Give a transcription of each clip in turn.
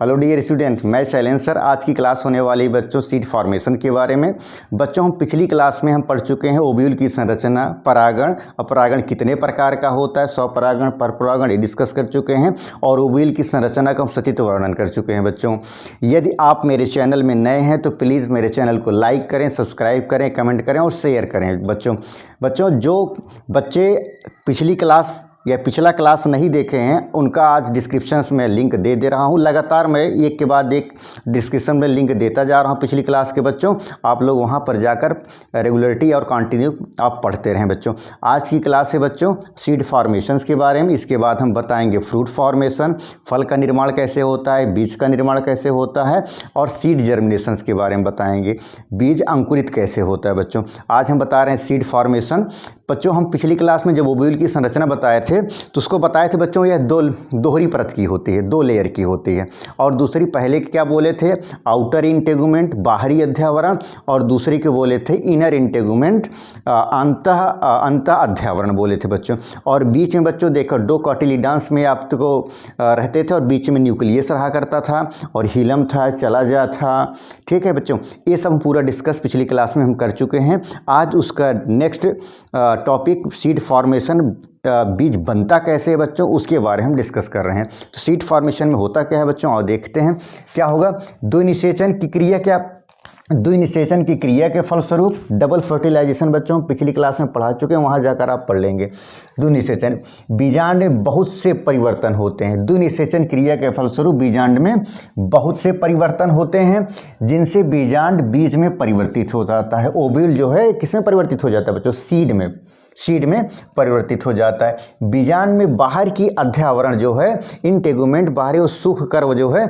Hello dear student, मैं Shailendra sir. आज की क्लास होने वाली बच्चों सीड फॉर्मेशन के बारे में। बच्चों हम पिछली क्लास में हम पढ़ चुके हैं ओव्यूल की संरचना, परागण और परागण कितने प्रकार का होता है, स्वपरागण, परपरागण, ये डिस्कस कर चुके हैं और ओव्यूल की संरचना का हम सचित्र वर्णन कर चुके हैं। बच्चों यदि आप मेरे चैनल में नए हैं तो प्लीज़ मेरे चैनल को लाइक करें, सब्सक्राइब करें, कमेंट करें और शेयर करें। बच्चों जो बच्चे पिछली क्लास या पिछला क्लास नहीं देखे हैं उनका आज डिस्क्रिप्शन में लिंक दे रहा हूं। लगातार मैं एक के बाद एक डिस्क्रिप्शन में लिंक देता जा रहा हूं पिछली क्लास के। बच्चों आप लोग वहां पर जाकर रेगुलरिटी और कंटिन्यू आप पढ़ते रहें। बच्चों आज की क्लास है बच्चों सीड फॉर्मेशंस के बारे में। इसके बाद हम बताएंगे फ्रूट फॉर्मेशन, फल का निर्माण कैसे होता है, बीज का निर्माण कैसे होता है और सीड जर्मिनेशंस के बारे में बताएंगे, बीज अंकुरित कैसे होता है। बच्चों आज हम बता रहे हैं सीड फॉर्मेशन। बच्चों हम पिछली क्लास में जब ओव्यूल की संरचना बताए थे तो उसको बताए थे बच्चों यह दोहरी परत की होती है, 2 लेयर की होती है। और दूसरी पहले क्या बोले थे, आउटर इंटेगुमेंट, बाहरी अध्यावरण, और दूसरी के बोले थे इनर इंटेगुमेंट, अंतः अध्यावरण बोले थे बच्चों। और बीच में बच्चों देखो 2 कोटिलिडॉन्स में आपको रहते थे और बीच में न्यूक्लियस रहा करता था और हिलम था, चलाजा था। ठीक है बच्चों, ये सब पूरा डिस्कस पिछली क्लास में हम कर चुके हैं। आज उसका नेक्स्ट टॉपिक सीड फॉर्मेशन, बीज बनता कैसे है बच्चों, उसके बारे में हम डिस्कस कर रहे हैं। तो सीड फॉर्मेशन में होता क्या है बच्चों, और देखते हैं क्या होगा। द्विनिषेचन की क्रिया के फलस्वरूप डबल फर्टिलाइजेशन बच्चों पिछली क्लास में पढ़ा चुके हैं, वहाँ जाकर आप पढ़ लेंगे। द्विनिषेचन, बीजांड में बहुत से परिवर्तन होते हैं। द्विनिषेचन क्रिया के फलस्वरूप बीजांड में बहुत से परिवर्तन होते हैं जिनसे बीजांड बीज में परिवर्तित हो जाता है। ओव्यूल जो है किसमें परिवर्तित हो जाता है बच्चों, सीड में परिवर्तित हो जाता है। बीजांड में बाहर की अध्यावरण जो है इंटेगुमेंट, बाहरी वो सूख कर वो जो है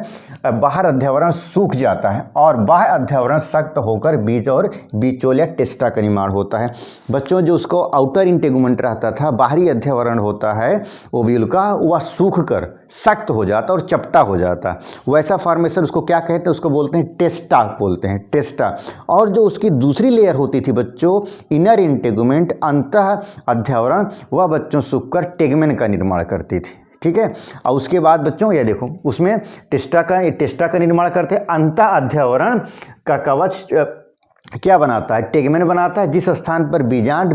बाहर अध्यावरण सूख जाता है और बाह्य अध्यावरण सख्त होकर बीज और बीचोल या टेस्टा का निर्माण होता है। बच्चों जो उसको आउटर इंटेगुमेंट रहता था, बाहरी अध्यावरण होता है ओव्यूल का, वह सूख कर सख्त हो जाता और चपटा हो जाता। वैसा फॉर्मेशन उसको क्या कहते हैं, उसको बोलते हैं टेस्टा, बोलते हैं टेस्टा। और जो उसकी दूसरी लेयर होती थी बच्चों इनर इंटेगुमेंट, अंतः अध्यावरण, वह बच्चों सूखकर टेगमेन का निर्माण करती थी। ठीक है, और उसके बाद बच्चों ये देखो उसमें टेस्टा का निर्माण करते हैं। अंतः अध्यावरण का कवच क्या बनाता है, टेगमेन बनाता है। जिस स्थान पर बीजांड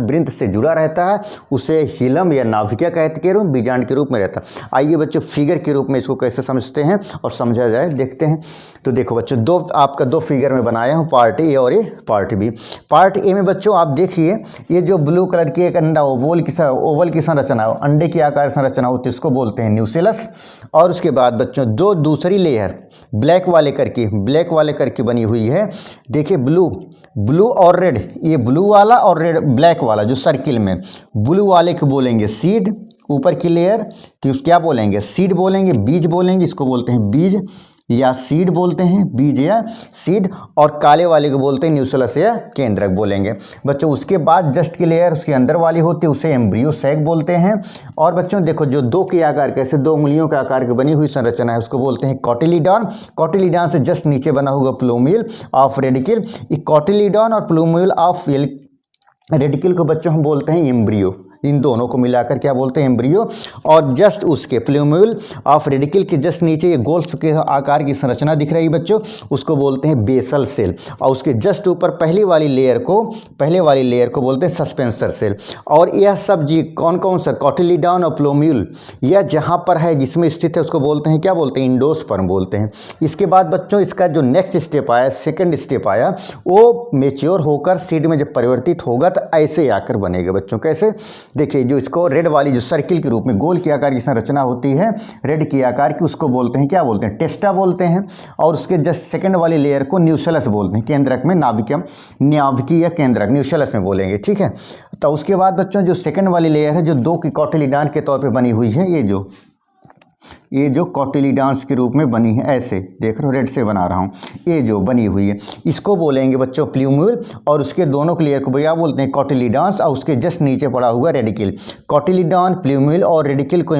वृंत से जुड़ा रहता है उसे हिलम या नाभिका कहते के रूप बीजांड के रूप में रहता है। आइए बच्चों फिगर के रूप में इसको कैसे समझते हैं और समझा जाए देखते हैं। तो देखो बच्चों दो फिगर में बनाया हूँ, पार्ट ए और पार्ट बी। पार्ट ए में बच्चों आप देखिए ये जो ब्लू कलर की एक अंडा ओवल की संरचना हो, अंडे की आकार संरचना होती है, इसको बोलते हैं न्यूसेलस। और उसके बाद बच्चों दूसरी लेयर ब्लैक वाले करके बनी हुई है। देखिए ब्लू और रेड, ये ब्लू वाला और रेड ब्लैक वाला जो सर्किल में, ब्लू वाले को बोलेंगे सीड, ऊपर की लेयर कि क्या बोलेंगे, सीड बोलेंगे, बीज बोलेंगे, इसको बोलते हैं बीज या सीड बोलते हैं, बीज या सीड। और काले वाले को बोलते हैं न्यूसेलस या केंद्रक बोलेंगे बच्चों। उसके बाद जस्ट की लेयर उसके अंदर वाली होती है, उसे एम्ब्रियो सैक बोलते हैं। और बच्चों देखो जो 2 के आकार कैसे 2 उंगलियों के आकार की बनी हुई संरचना है उसको बोलते हैं कॉटिलीडॉन। कॉटिलीडॉन से जस्ट नीचे बना होगा प्लूम्यूल ऑफ रेडिकल। कॉटिलीडॉन और प्लूम्यूल ऑफ रेडिकल को बच्चों हम बोलते हैं एम्ब्रियो। इन दोनों को मिलाकर क्या बोलते हैं, एम्ब्रियो। और जस्ट उसके प्लूम्यूल ऑफ रेडिकल के जस्ट नीचे ये गोल के आकार की संरचना दिख रही है बच्चों, उसको बोलते हैं बेसल सेल। और उसके जस्ट ऊपर पहले वाली लेयर को बोलते हैं सस्पेंसर सेल। और यह सब जी कौन सा, कॉटिलीडॉन और प्लूम्यूल यह जहाँ पर है जिसमें स्थित है उसको बोलते हैं क्या बोलते हैं, इंडोस्पर्म बोलते हैं। इसके बाद बच्चों इसका जो नेक्स्ट स्टेप आया, सेकेंड स्टेप आया, वो मेच्योर होकर सीड में जब परिवर्तित होगा तो ऐसे आकर बनेगा बच्चों। कैसे, देखिए जो इसको रेड वाली जो सर्किल के रूप में गोल की आकार की संरचना होती है रेड की आकार की, उसको बोलते हैं क्या बोलते हैं, टेस्टा बोलते हैं। और उसके जस्ट सेकंड वाली लेयर को न्यूसेलस बोलते हैं, केंद्रक में नाभिकी या केंद्रक न्यूसेलस में बोलेंगे। ठीक है, तो उसके बाद बच्चों जो सेकंड वाली लेयर है जो 2 की कॉटिलीडॉन के तौर पे बनी हुई है, ये जो कॉटिलीडॉन्स के रूप में बनी है, ऐसे देख रहे हो रेड से बना रहा हूँ, ये जो बनी हुई है इसको बोलेंगे बच्चों प्लूम्यूल। और उसके दोनों के लेयर को भैया बोलते हैं कॉटिलीडॉन्स। और उसके जस्ट नीचे पड़ा हुआ रेडिकल। कॉटिलीडॉन, प्लूम्यूल और रेडिकल को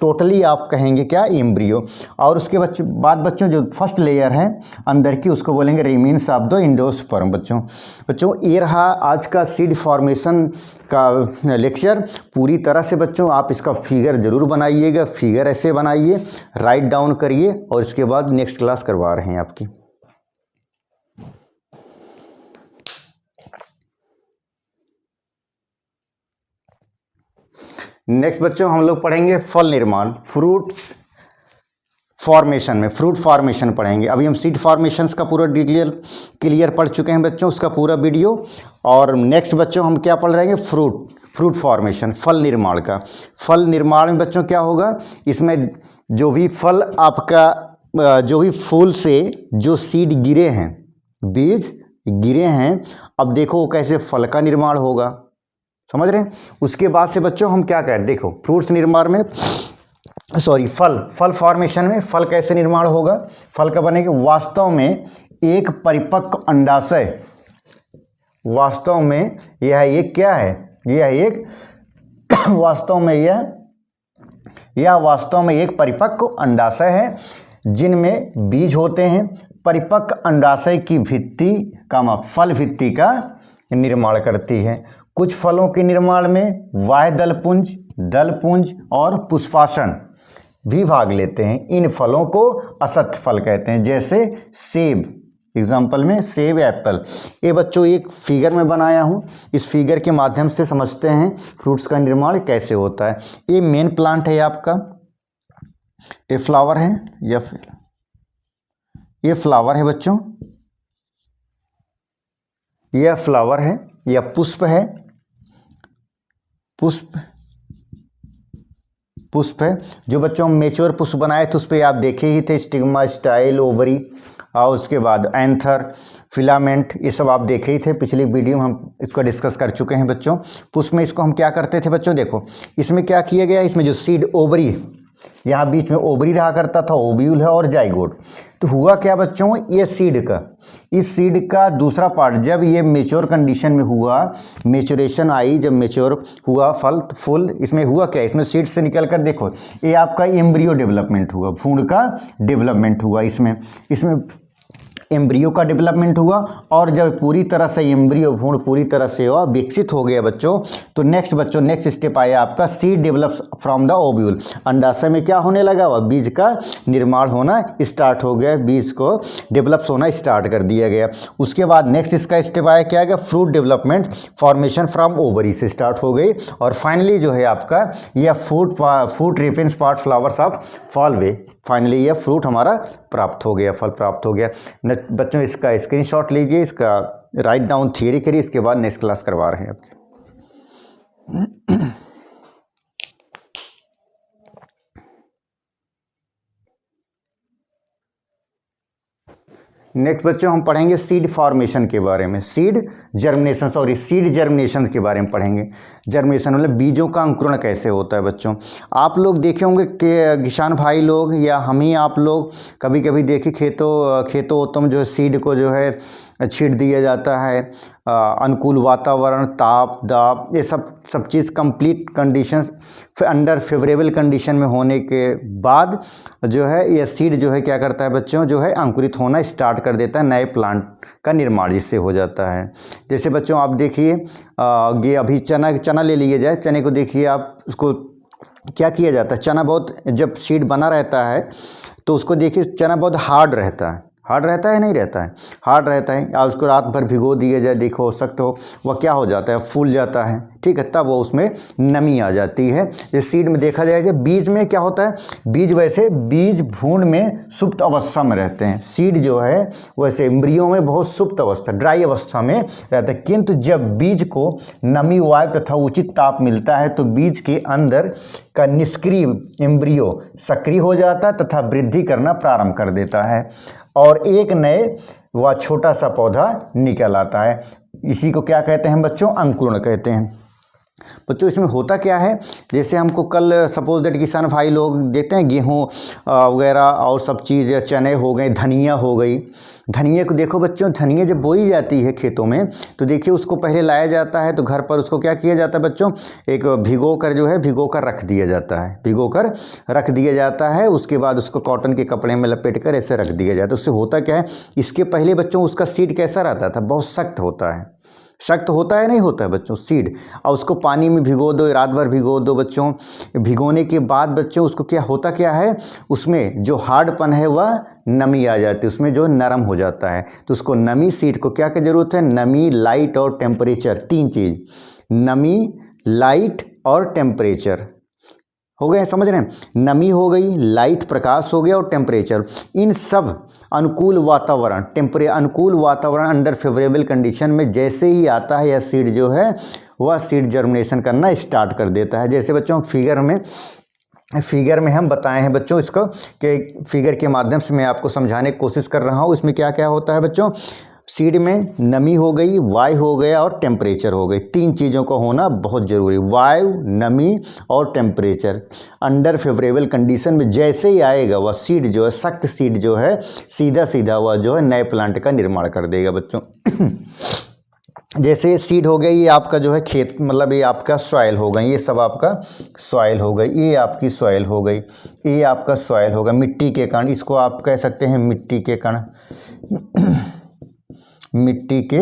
टोटली आप कहेंगे क्या, एम्ब्रियो। और उसके बाद बच्चों जो फर्स्ट लेयर है अंदर की उसको बोलेंगे रेमिन्स ऑफ द इंडोस्पर्म। बच्चों ये रहा आज का सीड फॉर्मेशन का लेक्चर। पूरी तरह से बच्चों आप इसका फिगर जरूर बनाइएगा, फिगर ऐसे बनाइए लीजिए, राइट डाउन करिए और इसके बाद नेक्स्ट क्लास करवा रहे हैं आपकी। नेक्स्ट बच्चों हम लोग पढ़ेंगे फल निर्माण, फ्रूट्स फॉर्मेशन में फ्रूट फॉर्मेशन पढ़ेंगे। अभी हम सीड फॉर्मेशंस का पूरा क्लियर पढ़ चुके हैं बच्चों, उसका पूरा वीडियो। और नेक्स्ट बच्चों हम क्या पढ़ रहे हैं, फ्रूट फॉर्मेशन, फल निर्माण का। फल निर्माण में बच्चों क्या होगा, इसमें जो भी फल आपका जो भी फूल से जो सीड गिरे हैं, बीज गिरे हैं, अब देखो वो कैसे फल का निर्माण होगा, समझ रहे हैं। उसके बाद से बच्चों हम क्या करें, देखो फ्रूट्स निर्माण में फल फॉर्मेशन में फल कैसे निर्माण होगा, फल का बनेगा वास्तव में एक परिपक्व अंडाशय, वास्तव में यह एक क्या है, यह एक वास्तव में एक परिपक्व अंडाशय है जिनमें बीज होते हैं। परिपक्व अंडाशय की भित्ति फल भित्ति का निर्माण करती है। कुछ फलों के निर्माण में बाह्य दलपुंज और पुष्पासन भी भाग लेते हैं। इन फलों को असत फल कहते हैं, जैसे सेब, एग्जाम्पल में सेब, एप्पल। ये बच्चों एक फिगर में बनाया हूँ, इस फिगर के माध्यम से समझते हैं फ्रूट्स का निर्माण कैसे होता है। ये मेन प्लांट है आपका, ये फ्लावर है या ये फ्लावर है बच्चों, यह फ्लावर है या पुष्प है, पुष्प है। जो बच्चों हम मेच्योर पुष्प बनाए थे उस पर आप देखे ही थे, स्टिग्मा, स्टाइल, ओवरी और उसके बाद एंथर, फिलामेंट, ये सब आप देखे ही थे। पिछली वीडियो में हम इसको डिस्कस कर चुके हैं बच्चों। पुष्प में इसको हम क्या करते थे बच्चों, देखो इसमें क्या किया गया, इसमें जो सीड ओवरी, यहाँ बीच में ओवरी रहा करता था, ओव्यूल है और जाइगोट। तो हुआ क्या बच्चों, ये इस सीड का दूसरा पार्ट जब ये मेच्योर कंडीशन में हुआ, मेच्योरेशन आई, जब मेच्योर हुआ फुल, इसमें हुआ क्या, इसमें सीड से निकल कर देखो ये आपका एम्ब्रियो डेवलपमेंट हुआ, भ्रूण का डेवलपमेंट हुआ, इसमें एम्ब्रियो का डेवलपमेंट हुआ। और जब पूरी तरह से एम्ब्रियो भ्रूण पूरी तरह से हुआ, विकसित हो गया बच्चों, तो नेक्स्ट स्टेप आया आपका seed develops from the ovule. अंडाशय में क्या होने लगा, वह बीज का निर्माण होना स्टार्ट हो गया, बीज को डेवलप्स होना स्टार्ट कर दिया गया। उसके बाद नेक्स्ट इसका स्टेप आया क्या गया, fruit development, formation from ovary से स्टार्ट हो गई। और फाइनली जो है आपका यह fruit ripens part flowers of fall way, finally यह फ्रूट हमारा प्राप्त हो गया, फल प्राप्त हो गया। बच्चों इसका स्क्रीनशॉट लीजिए, इसका राइट डाउन थियरी करिए, इसके बाद नेक्स्ट क्लास करवा रहे हैं आपके। नेक्स्ट बच्चों हम पढ़ेंगे सीड फॉर्मेशन के बारे में, सीड जर्मिनेशन के बारे में पढ़ेंगे। जर्मिनेशन मतलब बीजों का अंकुरण कैसे होता है बच्चों। आप लोग देखे होंगे कि किसान भाई लोग या हम ही आप लोग कभी कभी देखे खेतों में जो है सीड को जो है छीट दिया जाता है, अनुकूल वातावरण, ताप दाप, ये सब चीज़ complete conditions under favourable condition में होने के बाद जो है यह सीड जो है क्या करता है बच्चों, जो है अंकुरित होना स्टार्ट कर देता है, नए प्लांट का निर्माण जिससे हो जाता है। जैसे बच्चों आप देखिए ये अभी चना ले लिए जाए, चने को देखिए आप, उसको क्या किया जाता है, चना बहुत जब सीड बना रहता है तो उसको देखिए चना बहुत हार्ड रहता है, नहीं रहता है, हार्ड रहता है। और उसको रात भर भिगो दिया जाए, देखो हो सकते हो वह क्या हो जाता है, फूल जाता है, ठीक है, तब वो उसमें नमी आ जाती है। इस सीड में देखा जाए, बीज में क्या होता है, बीज भ्रूण में सुप्त अवस्था में रहते हैं। सीड जो है वैसे एम्ब्रियो में बहुत सुप्त अवस्था, ड्राई अवस्था में रहता है, किंतु जब बीज को नमी, वायु तथा उचित ताप मिलता है तो बीज के अंदर का निष्क्रिय एम्ब्रियो सक्रिय हो जाता है तथा वृद्धि करना प्रारंभ कर देता है और एक नए व छोटा सा पौधा निकल आता है। इसी को क्या कहते हैं बच्चों, अंकुरण कहते हैं। बच्चों इसमें होता क्या है, जैसे हमको कल सपोज दैट किसान भाई लोग देते हैं गेहूँ वगैरह और सब चीज़, चने हो गए, धनिया हो गई। धनिया को देखो बच्चों, धनिया जब बोई जाती है खेतों में तो देखिए उसको पहले लाया जाता है तो घर पर उसको क्या किया जाता है बच्चों, एक भिगो कर रख दिया जाता है, उसके बाद उसको कॉटन के कपड़े में लपेट कर ऐसे रख दिया जाता है। उससे होता क्या है, इसके पहले बच्चों उसका सीड कैसा रहता था, बहुत सख्त होता है, सख्त होता है नहीं होता है बच्चों सीड, और उसको पानी में भिगो दो, रात भर भिगो दो बच्चों। भिगोने के बाद बच्चों उसको क्या होता क्या है, उसमें जो हार्डपन है वह नमी आ जाती है, उसमें जो नरम हो जाता है। तो उसको नमी, सीड को क्या की ज़रूरत है, नमी, लाइट और टेम्परेचर, तीन चीज़, नमी, लाइट और टेम्परेचर हो गए, समझ रहे हैं। नमी हो गई, लाइट प्रकाश हो गया और टेम्परेचर, इन सब अनुकूल वातावरण, अनुकूल वातावरण अंडर फेवरेबल कंडीशन में जैसे ही आता है यह सीड जो है वह सीड जर्मिनेशन करना स्टार्ट कर देता है। जैसे बच्चों फिगर में हम बताए हैं बच्चों इसको, कि फिगर के माध्यम से मैं आपको समझाने की कोशिश कर रहा हूँ। इसमें क्या क्या होता है बच्चों, सीड में नमी हो गई, वायु हो गया और टेम्परेचर हो गई, तीन चीज़ों का होना बहुत ज़रूरी, वायु, नमी और टेम्परेचर अंडर फेवरेबल कंडीशन में जैसे ही आएगा वह सीड जो है, सख्त सीड जो है, सीधा सीधा वह जो है नए प्लांट का निर्माण कर देगा बच्चों। जैसे सीड हो गया, ये आपका जो है खेत, मतलब ये आपका सॉइल हो गई, ये सब आपका सॉइल हो गई, ये आपकी सॉइल हो गई, ये आपका सॉइल होगा, मिट्टी के कण, इसको आप कह सकते हैं मिट्टी के कण, मिट्टी के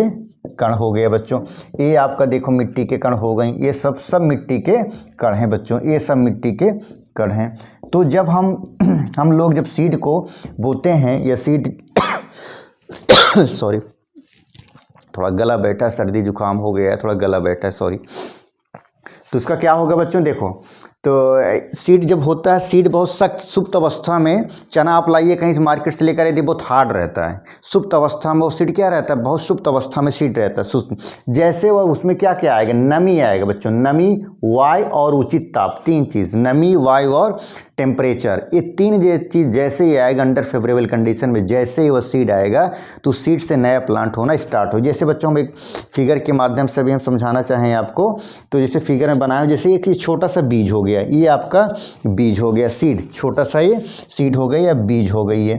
कण हो गए बच्चों। ये आपका देखो मिट्टी के कण हो गई, ये सब मिट्टी के कण हैं बच्चों, ये सब मिट्टी के कण हैं। तो जब हम लोग जब सीड को बोते हैं या सीड सॉरी, थोड़ा गला बैठा है, सर्दी जुकाम हो गया है, थोड़ा गला बैठा है, सॉरी। तो इसका क्या होगा बच्चों, देखो तो सीड जब होता है, सीड बहुत सख्त सुप्त अवस्था में, चना आप लाइए कहीं से मार्केट से लेकर आइए, बहुत हार्ड रहता है। सुप्त अवस्था में वो सीड क्या रहता है, बहुत सुप्त अवस्था में सीड रहता है। जैसे वह उसमें क्या क्या आएगा, नमी आएगा बच्चों, नमी, वायु और उचित ताप, तीन चीज़, नमी, वायु और टेम्परेचर, ये तीन चीज़ जैसे ही आएगा अंडर फेवरेबल कंडीशन में, जैसे ही वह सीड आएगा तो सीड से नया प्लांट होना स्टार्ट हो। जैसे बच्चों हम एक फिगर के माध्यम से भी हम समझाना चाहें आपको, तो जैसे फिगर में बनाया, जैसे एक छोटा सा बीज हो गया, ये आपका बीज हो गया, सीड, छोटा सा ये सीड हो गई या बीज हो गई है।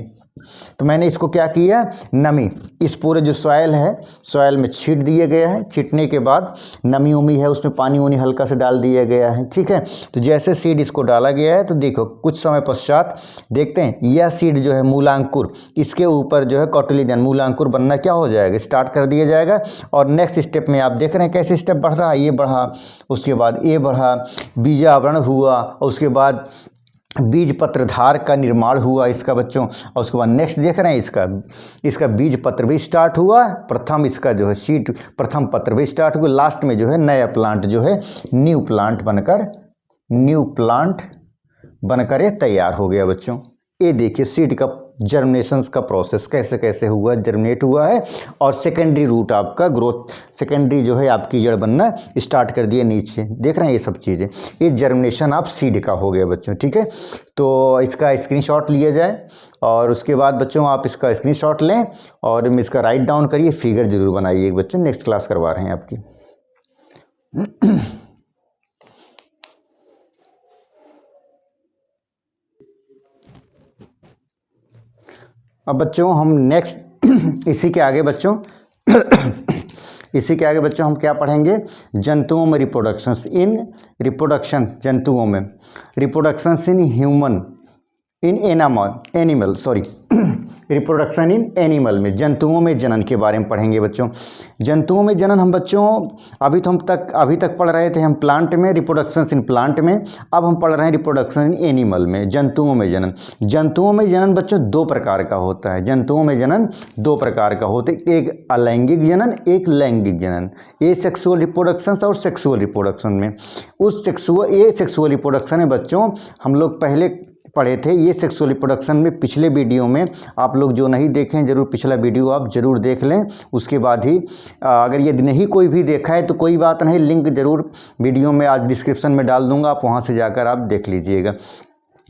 तो मैंने इसको क्या किया, नमी, इस पूरे जो सॉइल है, सॉइल में छीट दिया गया है, छीटने के बाद नमी उमी है, उसमें पानी उनी हल्का से डाल दिया गया है, ठीक है। तो जैसे सीड इसको डाला गया है तो देखो कुछ समय पश्चात देखते हैं यह सीड जो है मूलांकुर, इसके ऊपर जो है कोटिलिडन, मूलांकुर बनना क्या हो जाएगा, स्टार्ट कर दिया जाएगा। और नेक्स्ट स्टेप में आप देख रहे हैं कैसे स्टेप बढ़ रहा है, ये बढ़ा, उसके बाद ये बढ़ा, बीजावरण हुआ, और उसके बाद बीज पत्रधार का निर्माण हुआ इसका बच्चों, और उसके बाद नेक्स्ट देख रहे हैं इसका बीज पत्र भी स्टार्ट हुआ, प्रथम इसका जो है शीट, प्रथम पत्र भी स्टार्ट हुआ, लास्ट में जो है नया प्लांट जो है न्यू प्लांट बनकर ये तैयार हो गया बच्चों। ये देखिए सीड का जर्मिनेशन का प्रोसेस कैसे कैसे हुआ, जर्मिनेट हुआ है, और सेकेंडरी रूट आपका ग्रोथ, सेकेंडरी जो है आपकी जड़ बनना स्टार्ट कर दिए नीचे, देख रहे हैं ये सब चीज़ें, ये जर्मिनेशन आप सीड का हो गया बच्चों, ठीक है। तो इसका स्क्रीनशॉट लिया जाए, और उसके बाद बच्चों आप इसका स्क्रीनशॉट लें और इसका राइट डाउन करिए, फिगर जरूर बनाइए बच्चों, नेक्स्ट क्लास करवा रहे हैं आपकी। अब बच्चों हम नेक्स्ट इसी के आगे बच्चों हम क्या पढ़ेंगे, जंतुओं में रिप्रोडक्शंस जंतुओं में, reproductions in human, in animal sorry reproduction in animal में, जंतुओं में जनन के बारे में पढ़ेंगे बच्चों। जंतुओं में जनन हम बच्चों अभी तक पढ़ रहे थे हम प्लांट में, रिप्रोडक्शन इन प्लांट में, अब हम पढ़ रहे हैं रिप्रोडक्शन इन एनिमल में, जंतुओं में जनन। जंतुओं में जनन बच्चों दो प्रकार का होता है, जंतुओं में जनन दो प्रकार का होता है, एक अलैंगिक जनन, एक लैंगिक जनन। ये सेक्सुअल रिप्रोडक्शन और सेक्सुअल रिप्रोडक्शन में, ये सेक्सुअल रिप्रोडक्शन में बच्चों हम लोग पहले पढ़े थे, ये सेक्सुअल रिप्रोडक्शन में पिछले वीडियो में, आप लोग जो नहीं देखें जरूर पिछला वीडियो आप जरूर देख लें, उसके बाद ही अगर ये नहीं कोई भी देखा है तो कोई बात नहीं, लिंक जरूर वीडियो में आज डिस्क्रिप्शन में डाल दूंगा, आप वहाँ से जाकर आप देख लीजिएगा।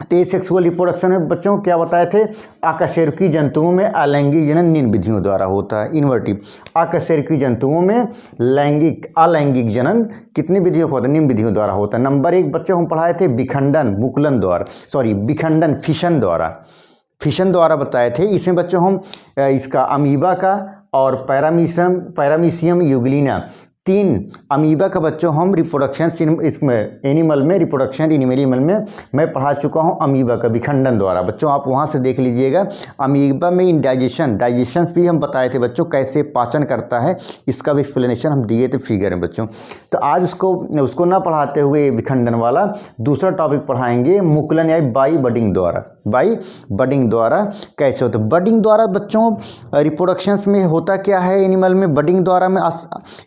तो ये सेक्सुअल रिप्रोडक्शन में बच्चों क्या बताए थे, अकशेरुकी जंतुओं में अलैंगिक जनन निम्न विधियों द्वारा होता है, इन्वर्टिव। अकशेरुकी जंतुओं में अलैंगिक जनन कितनी विधियों का होता है, निम्न विधियों द्वारा होता है। नंबर एक बच्चों हम पढ़ाए थे विखंडन फिशन द्वारा बताए थे। इसमें बच्चों हम इसका अमीबा का और पैरामीशियम यूग्लिना 3 अमीबा का बच्चों हम रिप्रोडक्शन इसमें एनिमल में रिप्रोडक्शन एनिमल में मैं पढ़ा चुका हूं अमीबा का विखंडन द्वारा। बच्चों आप वहां से देख लीजिएगा। अमीबा में इंडाइजेशन भी हम बताए थे बच्चों, कैसे पाचन करता है, इसका भी एक्सप्लेनेशन हम दिए थे फिगर में बच्चों। तो आज उसको ना पढ़ाते हुए विखंडन वाला दूसरा टॉपिक पढ़ाएंगे, मुकुलन या बाई बडिंग द्वारा। बाई बडिंग द्वारा कैसे होता है? बडिंग द्वारा बच्चों रिप्रोडक्शंस में होता क्या है एनिमल में? बडिंग द्वारा में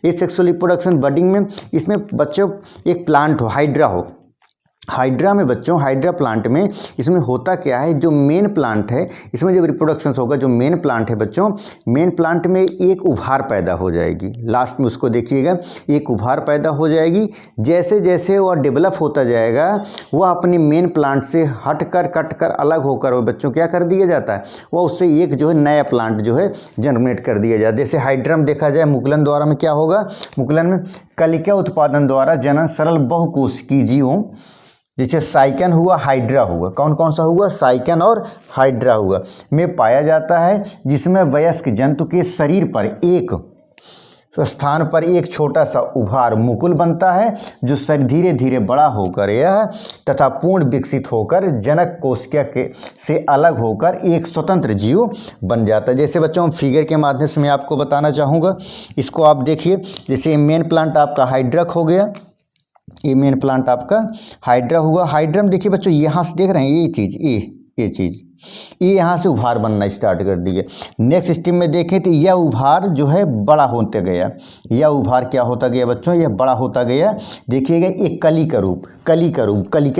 एसेक्सुअल रिप्रोडक्शन बडिंग में, इसमें बच्चों एक प्लांट हो, हाइड्रा में बच्चों, हाइड्रा प्लांट में इसमें होता क्या है, जो मेन प्लांट है इसमें जब रिप्रोडक्शन होगा, जो मेन प्लांट है बच्चों, मेन प्लांट में एक उभार पैदा हो जाएगी। लास्ट में उसको देखिएगा, एक उभार पैदा हो जाएगी। जैसे जैसे वह डेवलप होता जाएगा, वह अपने मेन प्लांट से हटकर कटकर अलग होकर वह बच्चों क्या कर दिया जाता है, वह उससे एक जो है नया प्लांट जो है जनरेट कर दिया जाता है। जैसे हाइड्रा में देखा जाए, मुकुलन द्वारा में क्या होगा, मुकुलन में कलिका उत्पादन द्वारा जनन सरल बहुकोशिकीय जीवों, जैसे साइकन हुआ, हाइड्रा हुआ, कौन कौन सा हुआ, साइकन और हाइड्रा हुआ, में पाया जाता है, जिसमें वयस्क जंतु के शरीर पर एक स्थान पर एक छोटा सा उभार मुकुल बनता है, जो शरीर धीरे धीरे बड़ा होकर यह तथा पूर्ण विकसित होकर जनक कोशिका के से अलग होकर एक स्वतंत्र जीव बन जाता है। जैसे बच्चों हम फिगर के माध्यम से मैं आपको बताना चाहूँगा, इसको आप देखिए। जैसे मेन प्लांट आपका हाइड्रक हो गया, ये मेन प्लांट आपका हाइड्रा हुआ। हाइड्रा में देखिए बच्चों, यहाँ से देख रहे हैं ये चीज़, ये चीज़, ये यहाँ से उभार बनना स्टार्ट कर दिए। नेक्स्ट स्टेप में देखें तो यह उभार जो है बड़ा होते गया, यह उभार क्या होता गया बच्चों, यह बड़ा होता गया। देखिएगा एक कलिका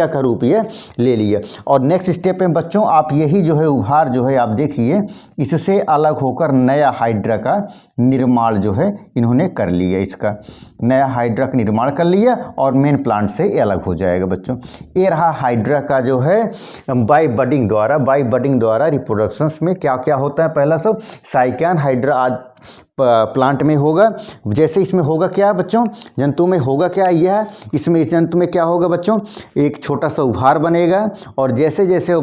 का रूप ये ले लिया। और नेक्स्ट स्टेप में बच्चों आप यही जो है उभार जो है आप देखिए, इससे अलग होकर नया हाइड्रा का निर्माण जो है इन्होंने कर लिया, इसका नया हाइड्रा का निर्माण कर लिया और मेन प्लांट से अलग हो जाएगा बच्चों। ये रहा हाइड्रा का जो है बाई बडिंग द्वारा रिप्रोडक्शंस में क्या क्या होता है। पहला सब साइकन हाइड्रा आज प्लांट में होगा। जैसे इसमें होगा क्या बच्चों, जंतु में होगा क्या, यह इसमें इस जंतु में क्या होगा बच्चों, एक छोटा सा उभार बनेगा और जैसे जैसे वो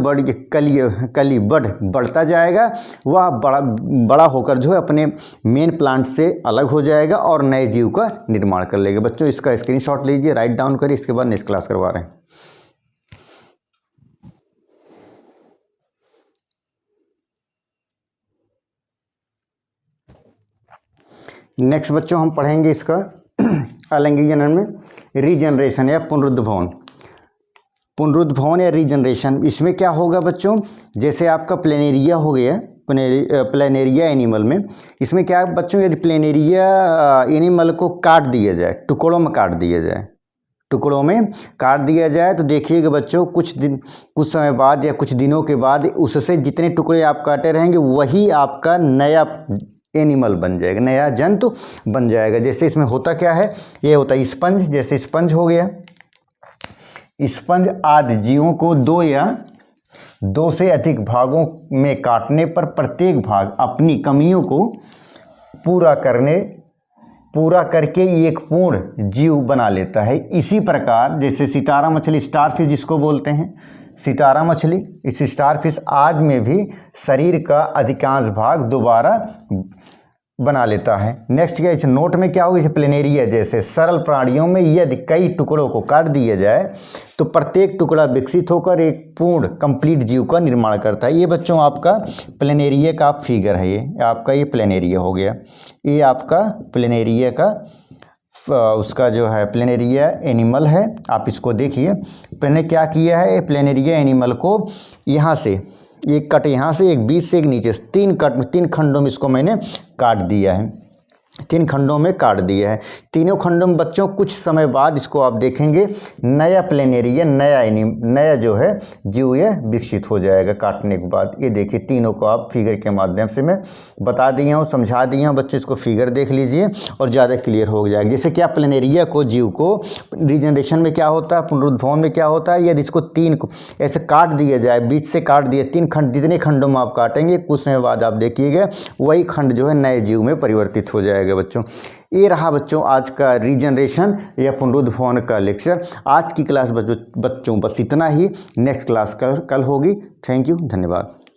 कली बढ़ता जाएगा, वह बड़ा होकर जो है अपने मेन प्लांट से अलग हो जाएगा और नए जीव का निर्माण कर लेगा। बच्चों इसका स्क्रीनशॉट लीजिए, राइट डाउन करिए, इसके बाद नेक्स्ट क्लास करवा रहे हैं। नेक्स्ट बच्चों हम पढ़ेंगे इसका अलैंगिक जनन में रीजनरेशन या पुनरुद्भवन या रीजनरेशन। इसमें क्या होगा बच्चों, जैसे आपका प्लेनेरिया हो गया, प्लेनेरिया एनिमल में, इसमें क्या बच्चों, यदि प्लेनेरिया एनिमल को काट दिया जाए, टुकड़ों में काट दिया जाए तो देखिएगा बच्चों कुछ समय बाद या कुछ दिनों के बाद उससे जितने टुकड़े आप काटे रहेंगे वही आपका नया एनिमल बन जाएगा, नया जंतु बन जाएगा। जैसे इसमें होता क्या है, ये होता है स्पंज। जैसे स्पंज हो गया, स्पंज आदि जीवों को दो से अधिक भागों में काटने पर प्रत्येक भाग अपनी कमियों को पूरा करके एक पूर्ण जीव बना लेता है। इसी प्रकार जैसे सितारा मछली, स्टारफिश जिसको बोलते हैं, सितारा मछली, इस स्टारफिश आदि में भी शरीर का अधिकांश भाग दोबारा बना लेता है। नेक्स्ट क्या इस नोट में क्या होगा, प्लेनेरिया जैसे सरल प्राणियों में यदि कई टुकड़ों को काट दिया जाए तो प्रत्येक टुकड़ा विकसित होकर एक पूर्ण कंप्लीट जीव का निर्माण करता है। ये बच्चों आपका प्लेनेरिया का फिगर है, ये आपका ये प्लेनेरिया हो गया, ये आपका प्लेनेरिया का उसका जो है प्लेनेरिया एनिमल है। आप इसको देखिए, मैंने क्या किया है, प्लेनेरिया एनिमल को यहाँ से एक कट, यहाँ से एक बीच से एक नीचे से तीन खंडों में इसको मैंने काट दिया है, 3 खंडों में काट दिया है। तीनों खंडों में बच्चों कुछ समय बाद इसको आप देखेंगे नया प्लेनेरिया, नया जो है जीव ये विकसित हो जाएगा काटने के बाद। ये देखिए तीनों को आप फिगर के माध्यम से मैं बता दिया हूँ, समझा दिया हूँ। बच्चों इसको फिगर देख लीजिए और ज़्यादा क्लियर हो जाएगा। जैसे क्या प्लेनेरिया को जीव को रीजनरेशन में क्या होता है, पुनरुद्भवन में क्या होता है, यदि इसको 3 को ऐसे काट दिया जाए, बीच से काट दिया, 3 खंड, जितने खंडों में आप काटेंगे कुछ समय बाद आप देखिएगा वही खंड जो है नए जीव में परिवर्तित हो जाएगा। बच्चों ये रहा बच्चों आज का रीजनरेशन या पुनरुद्भवन का लेक्चर। आज की क्लास बच्चों बस इतना ही, नेक्स्ट क्लास कल होगी। थैंक यू, धन्यवाद।